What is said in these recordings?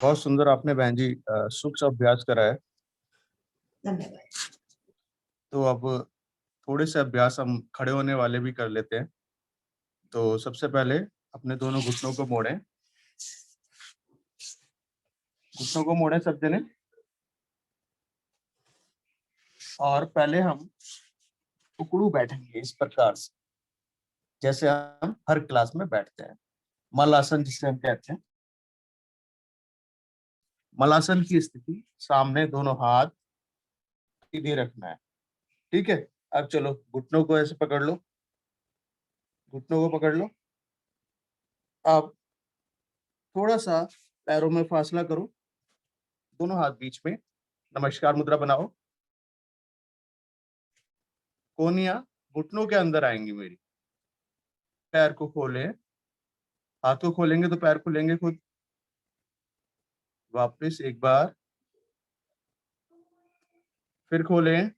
बहुत सुंदर आपने बहन जी सूक्ष्म अभ्यास करा है। धन्यवाद। तो अब थोड़े से अभ्यास हम खड़े होने वाले भी कर लेते हैं। तो सबसे पहले अपने दोनों घुटनों को मोड़ें। घुटनों को मोड़ें सब जने। और पहले हम उकड़ू बैठेंगे इस प्रकार से, जैसे हम हर क्लास में बैठते हैं। मलासन जिसे हम कहते हैं। मलासन की स्थिति, सामने दोनों हाथ सीधे रखना है। ठीक है। अब चलो घुटनों को ऐसे पकड़ लो, घुटनों को पकड़ लो। अब थोड़ा सा पैरों में फासला करो, दोनों हाथ बीच में, नमस्कार मुद्रा बनाओ। कोहनियां घुटनों के अंदर आएंगी मेरी। पैर को खोलें, हाथ को खोलेंगे तो पैर खुलेंगे खुद। वापस एक बार, फिर खोलें।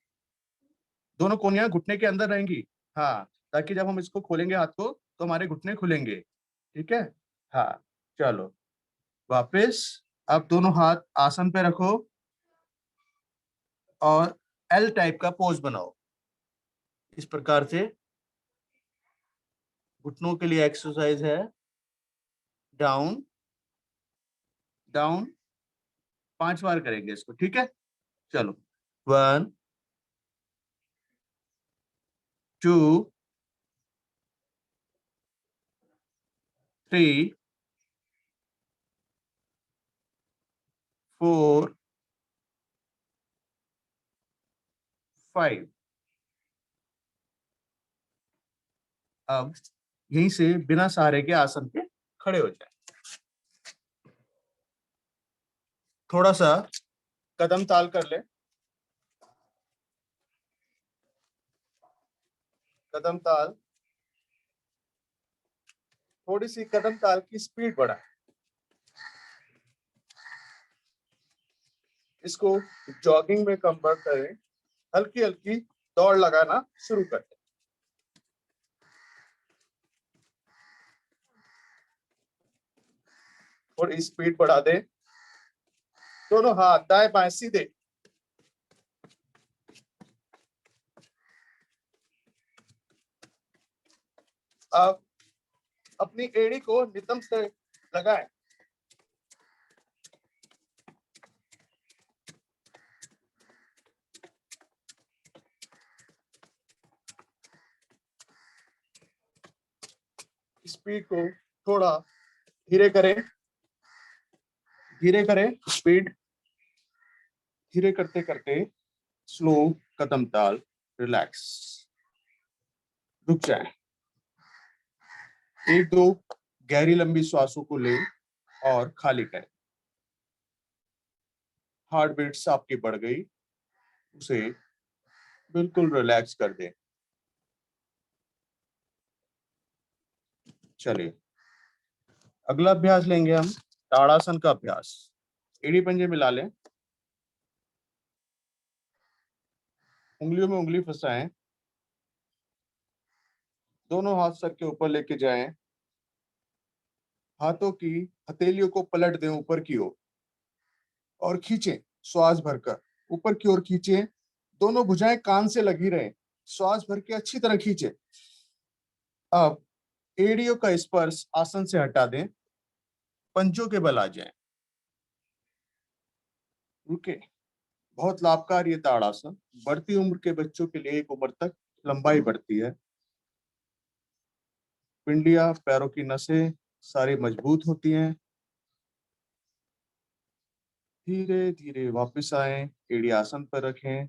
दोनों कोहनियां घुटने के अंदर रहेंगी। हाँ, ताकि जब हम इसको खोलेंगे हाथ को तो हमारे घुटने खुलेंगे। ठीक है। हाँ, चलो वापस। अब दोनों हाथ आसन पे रखो और एल टाइप का पोज बनाओ इस प्रकार से। घुटनों के लिए एक्सरसाइज है। डाउन डाउन, 5 बार करेंगे इसको। ठीक है। चलो 1 2 3 4 5। अब यहीं से बिना सहारे के आसन पे खड़े हो जाए। थोड़ा सा कदम ताल कर ले। कदम ताल, थोड़ी सी कदम ताल की स्पीड बढ़ाए। इसको जॉगिंग में कन्वर्ट करें। हल्की हल्की दौड़ लगाना शुरू कर दें। थोड़ी स्पीड बढ़ा दें। दोनों हाथ दाएं बाएं सीधे। अब अपनी एड़ी को नितंब से लगाएं। स्पीड को थोड़ा धीरे करें, धीरे करें स्पीड। धीरे करते करते स्लो कदम ताल, रिलैक्स, रुक जाए। एक दो गहरी लंबी श्वासों को ले और खाली करें। हार्ट बीट्स आपकी बढ़ गई, उसे बिल्कुल रिलैक्स कर दें। चलिए अगला अभ्यास लेंगे हम, ताड़ासन का अभ्यास। एड़ी पंजे मिला लें, उंगलियों में उंगली फंसाएं, दोनों हाथ सर के ऊपर लेके जाएं। हाथों की हथेलियों को पलट दें ऊपर की ओर और खींचें श्वास भरकर। ऊपर की ओर खींचें, दोनों भुजाएं कान से लगी रहें। श्वास भर के अच्छी तरह खींचें। अब एड़ियों का स्पर्श आसन से हटा दें, पंजों के बल आ जाएं। रुके। बहुत लाभकारी है ताड़ासन। बढ़ती उम्र के बच्चों के लिए एक उम्र तक लंबाई बढ़ती है। पिंडिया, पैरों की नसें सारी मजबूत होती हैं। धीरे धीरे वापस आए, एड़ी आसन पर रखें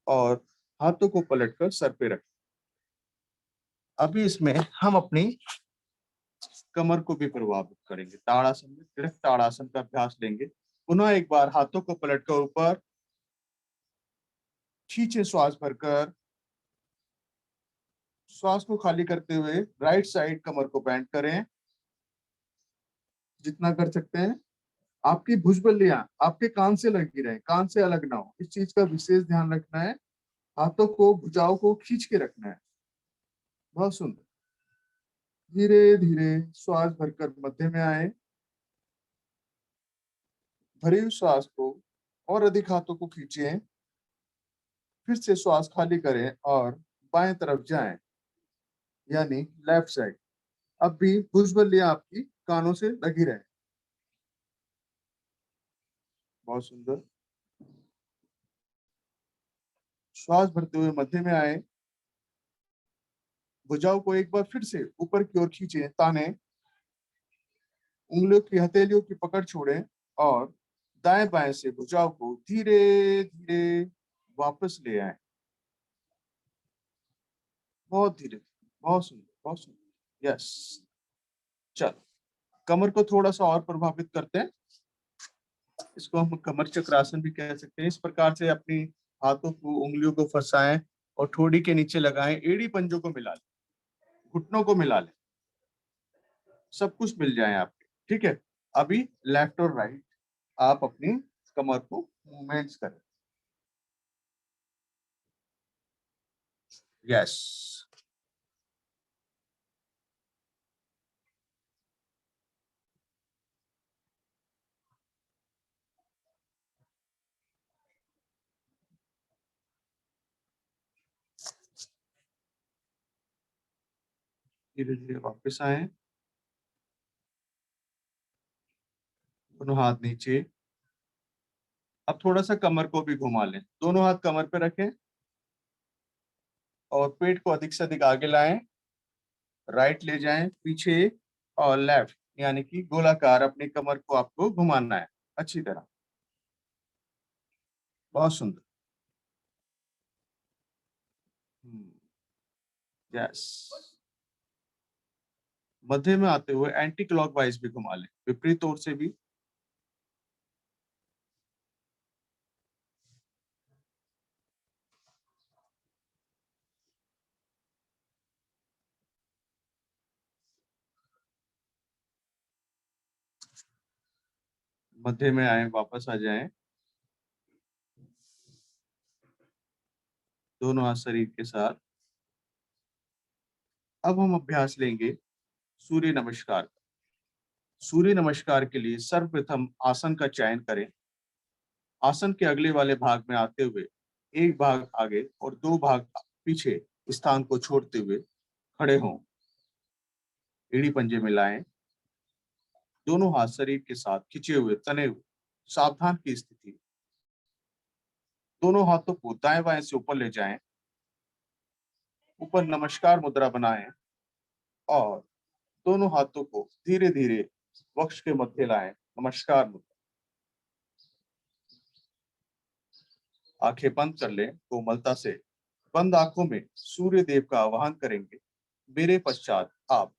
और हाथों को पलटकर सर पे रखें। अभी इसमें हम अपनी कमर को भी प्रभावित करेंगे। ताड़ासन में डायरेक्ट ताड़ासन का अभ्यास लेंगे। पुनः एक बार हाथों को पलटकर ऊपर खींचे श्वास भरकर। श्वास को खाली करते हुए राइट साइड कमर को बेंड करें जितना कर सकते हैं। आपकी भुजबल्लियां आपके कान से लगी रहे, कान से अलग ना हो, इस चीज का विशेष ध्यान रखना है। हाथों को भुजाओं को खींच के रखना है। बहुत सुंदर। धीरे धीरे श्वास भरकर मध्य में आए भरे हुए श्वास को और अधिक हाथों को खींचें, फिर से श्वास खाली करें और बाएं तरफ जाएं, यानी लेफ्ट साइड। अब भी भुजबलियां आपकी कानों से लगी रहे। बहुत सुंदर। श्वास भरते हुए मध्य में आए, भुजाओं को एक बार फिर से ऊपर की ओर खींचें, ताने उंगलियों की हथेलियों की पकड़ छोड़ें और दाएं बाएं से भुजाओं को धीरे धीरे वापस ले आए। बहुत धीरे, बहुत सुंदर, बहुत सुंदर। यस। चलो, कमर को थोड़ा सा और प्रभावित करते हैं। इसको हम कमर चक्रासन भी कह सकते हैं। इस प्रकार से अपनी हाथों को, उंगलियों को फंसाएं और ठोड़ी के नीचे लगाएं, एड़ी पंजों को मिला लें, घुटनों को मिला लें, सब कुछ मिल जाए आपके। ठीक है। अभी लेफ्ट और राइट आप अपनी कमर को मूवमेंट्स करें। यस। धीरे धीरे वापस आए, दोनों हाथ नीचे। अब थोड़ा सा कमर को भी घुमा लें, दोनों हाथ कमर पे रखें और पेट को अधिक से अधिक आगे लाएं, राइट ले जाएं पीछे, और लेफ्ट यानी कि गोलाकार अपनी कमर को आपको घुमाना है अच्छी तरह। बहुत सुंदर। यस। मध्य में आते हुए एंटी क्लॉकवाइज भी घुमा लें, विपरीत ओर से भी। मध्य में आए, वापस आ जाएं, दोनों हाथ शरीर के साथ। अब हम अभ्यास लेंगे सूर्य नमस्कार का। सूर्य नमस्कार के लिए सर्वप्रथम आसन का चयन करें। आसन के अगले वाले भाग में आते हुए एक भाग आगे और दो भाग पीछे स्थान को छोड़ते हुए खड़े हों। एड़ी पंजे मिलाएं, दोनों हाथ शरीर के साथ खिंचे हुए, तने हुए, सावधान की स्थिति। दोनों हाथों को दाएं बाएं से ऊपर ले जाएं, ऊपर नमस्कार मुद्रा बनाएं और दोनों हाथों को धीरे धीरे वक्ष के मध्य लाएं, नमस्कार मुद्रा। आंखें बंद कर लें, कोमलता से बंद आंखों में सूर्य देव का आवाहन करेंगे। मेरे पश्चात आप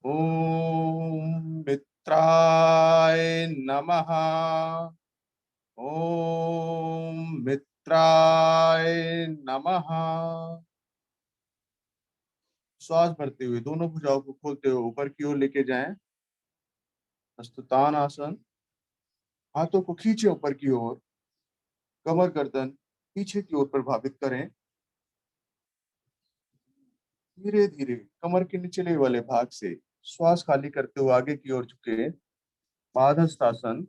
ओम मित्राय नमः, ओम मित्राय नमः। श्वास भरते हुए दोनों भुजाओं को खोलते हुए ऊपर की ओर लेके जाएं, हस्तुतान आसन। हाथों को खींचे ऊपर की ओर, कमर गर्दन पीछे की ओर प्रभावित करें। धीरे धीरे कमर के निचले वाले भाग से श्वास खाली करते हुए आगे की ओर झुके, पादहस्तासन।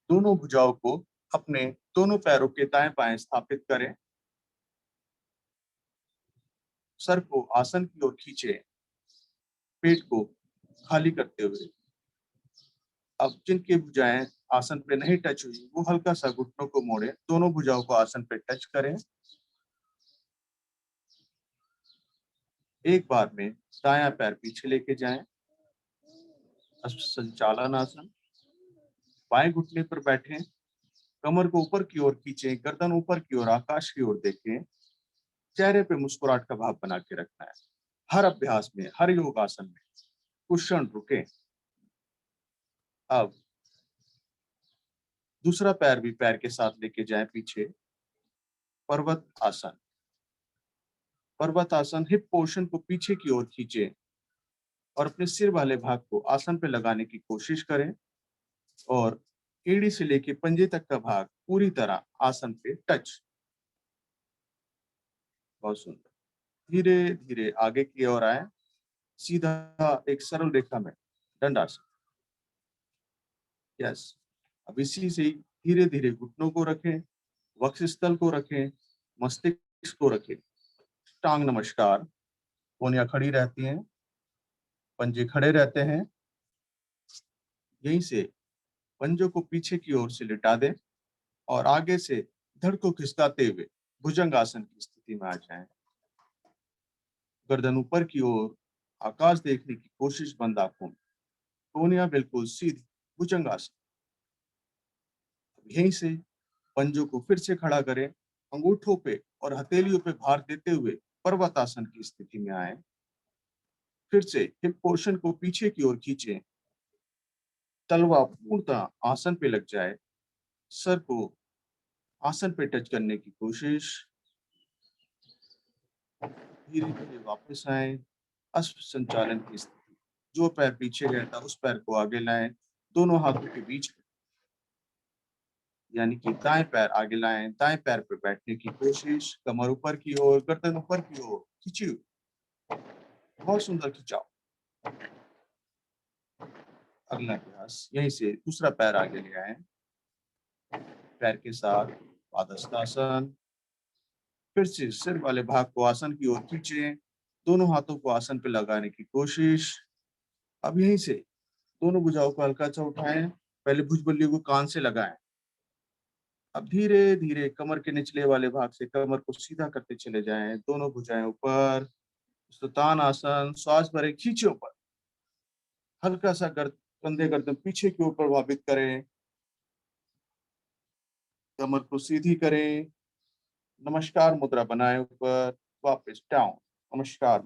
दोनों भुजाओं को अपने दोनों पैरों के दाएं बाएं स्थापित करें, सर को आसन की ओर खींचे, पेट को खाली करते हुए। अब जिनकी भुजाएं आसन पे नहीं टच हुई, वो हल्का सा घुटनों को मोड़े, दोनों भुजाओं को आसन पे टच करें। एक बार में दायां पैर पीछे लेके जाएं, संचालन आसन। बाएं घुटने पर बैठें, कमर को ऊपर की ओर खींचें, गर्दन ऊपर की ओर, आकाश की ओर देखें। चेहरे पे मुस्कुराहट का भाव बना के रखना है। हर अभ्यास में, हर योगासन में कुछ क्षण रुके। अब दूसरा पैर भी पैर के साथ लेके जाएं पीछे, पर्वत आसन। पर्वत आसन, हिप पोर्शन को पीछे की ओर खींचे और अपने सिर वाले भाग को आसन पे लगाने की कोशिश करें और एड़ी से लेके पंजे तक का भाग पूरी तरह आसन पे टच। बहुत सुंदर। धीरे धीरे आगे की ओर आए, सीधा एक सरल रेखा में दंडासन। यस। अब इसी से धीरे धीरे घुटनों को रखें, वक्षस्थल को रखें, मस्तिष्क को रखें। टांग नमस्कार, कोहनियां खड़ी रहती हैं, पंजे खड़े रहते हैं। यहीं से पंजों को पीछे की ओर से लिटा दें और आगे से धड़ को खिसकाते हुए भुजंग आसन की स्थिति में आ जाएं। गर्दन ऊपर की ओर, आकाश देखने की कोशिश बंद आंखों में, कोहनियां बिल्कुल सीधी, भुजंग आसन। यहीं से पंजों को फिर से खड़ा करें, अंगूठों पे और हथेलियों पे भार देते हुए पर्वत आसन की स्थिति में आए। फिर से हिप पोर्शन को पीछे की ओर खींचें, तलवा पूर्णतः आसन पे लग जाए, सर को आसन पे टच करने की कोशिश। धीरे धीरे वापस आए, अश्व संचालन की स्थिति। जो पैर पीछे गया था उस पैर को आगे लाएं, दोनों हाथों के बीच में, यानी कि दाएं पैर आगे लाएं, दाएं पैर पे बैठने की कोशिश, कमर ऊपर की ओर, गर्दन ऊपर की ओर खींची हुई, बहुत सुंदर खिंचाव। अगला अभ्यास, यहीं से दूसरा पैर आगे ले आए, पैर के साथ पादहस्तासन। फिर से सिर वाले भाग को आसन की ओर खींचें, दोनों हाथों को आसन पे लगाने की कोशिश। अब यहीं से दोनों भुजाओं को हल्का सा उठाएं, पहले भुजबल्ली को कान से लगाएं। अब धीरे धीरे कमर के निचले वाले भाग से कमर को सीधा करते चले जाएं, दोनों भुजाएं ऊपर, सुतान आसन। श्वास भरे, खींचे ऊपर, हल्का सा कंधे गर्दन पीछे की ओर प्रभावित करें, कमर को सीधी करें, नमस्कार मुद्रा बनाए ऊपर, वापस डाउन, नमस्कार।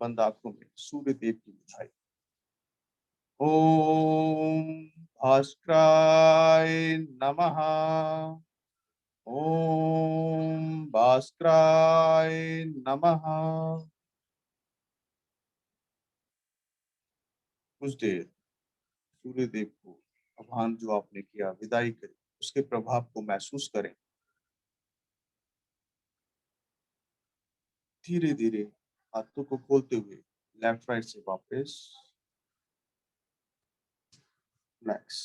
बंद आंखों में सूर्य देव की बुझाई। ओम भास्कराय नमः। ओम भास्कराय नमः। कुछ देर सूर्य देव को आह्वान जो आपने किया, विदाई करी, उसके प्रभाव को महसूस करें। धीरे धीरे हाथों को खोलते हुए लेफ्ट राइट से वापस रिलैक्स।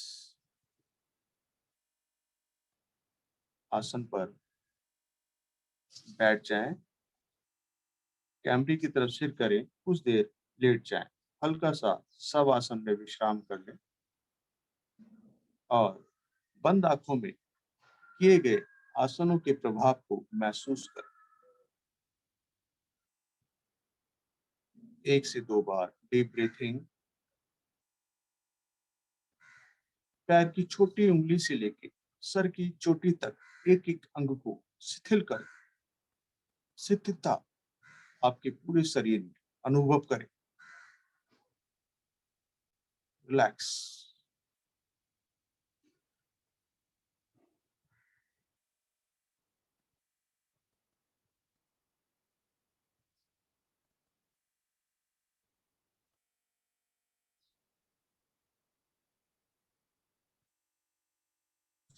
आसन पर बैठ जाएं, कैमरे की तरफ सिर करें, कुछ देर लेट जाएं, हल्का सा सब आसन में विश्राम कर लें और बंद आंखों में किए गए आसनों के प्रभाव को महसूस करें। 1 से 2 बार डीप ब्रीथिंग। पैर की छोटी उंगली से लेकर सर की चोटी तक एक एक अंग को शिथिल कर शिथिलता आपके पूरे शरीर में अनुभव करें। रिलैक्स।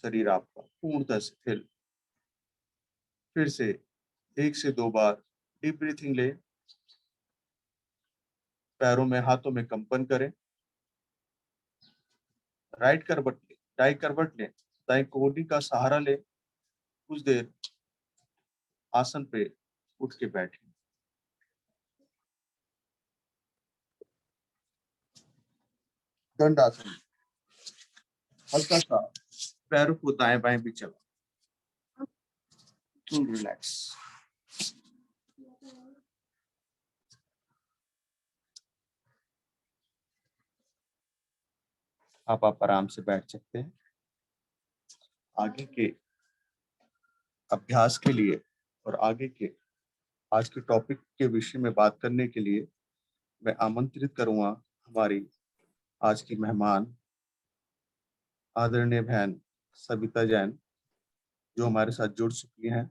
शरीर आपका पूर्णतः शिथिल। फिर से 1 से 2 बार डीप ब्रीथिंग लें, पैरों में हाथों में कंपन करें, राइट करवट लें, दाई करवट लें, दाई कोहनी का सहारा लें, कुछ देर आसन पे उठ के बैठें। दंड आसन, हल्का सा पैरों को दाएं बाएं भी चला, फुल रिलैक्स। आप आराम से बैठ सकते हैं। आगे के अभ्यास के लिए और आगे के आज के टॉपिक के विषय में बात करने के लिए मैं आमंत्रित करूंगा हमारी आज की मेहमान आदरणीय बहन सविता जैन, जो हमारे साथ जुड़ चुकी हैं।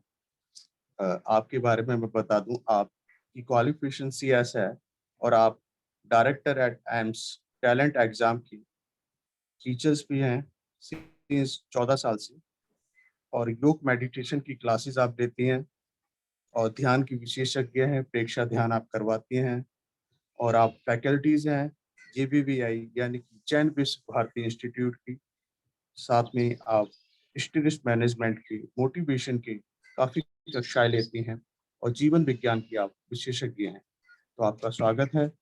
आपके बारे में मैं बता दूं, आपकी क्वालिफिकेशन CS है और आप director at AIIMS talent exam की टीचर्स भी हैं सिंस 14 साल से, और योग मेडिटेशन की क्लासेस आप देती हैं और ध्यान की विशेषज्ञ हैं, प्रेक्षा ध्यान आप करवाती हैं और आप फैकल्टीज हैं JBVI यानी कि जैन विश्व भारती इंस्टीट्यूट की, साथ में आप स्टडीज मैनेजमेंट की, मोटिवेशन की काफ़ी कक्षाएँ लेती हैं और जीवन विज्ञान की आप विशेषज्ञ हैं। तो आपका स्वागत है।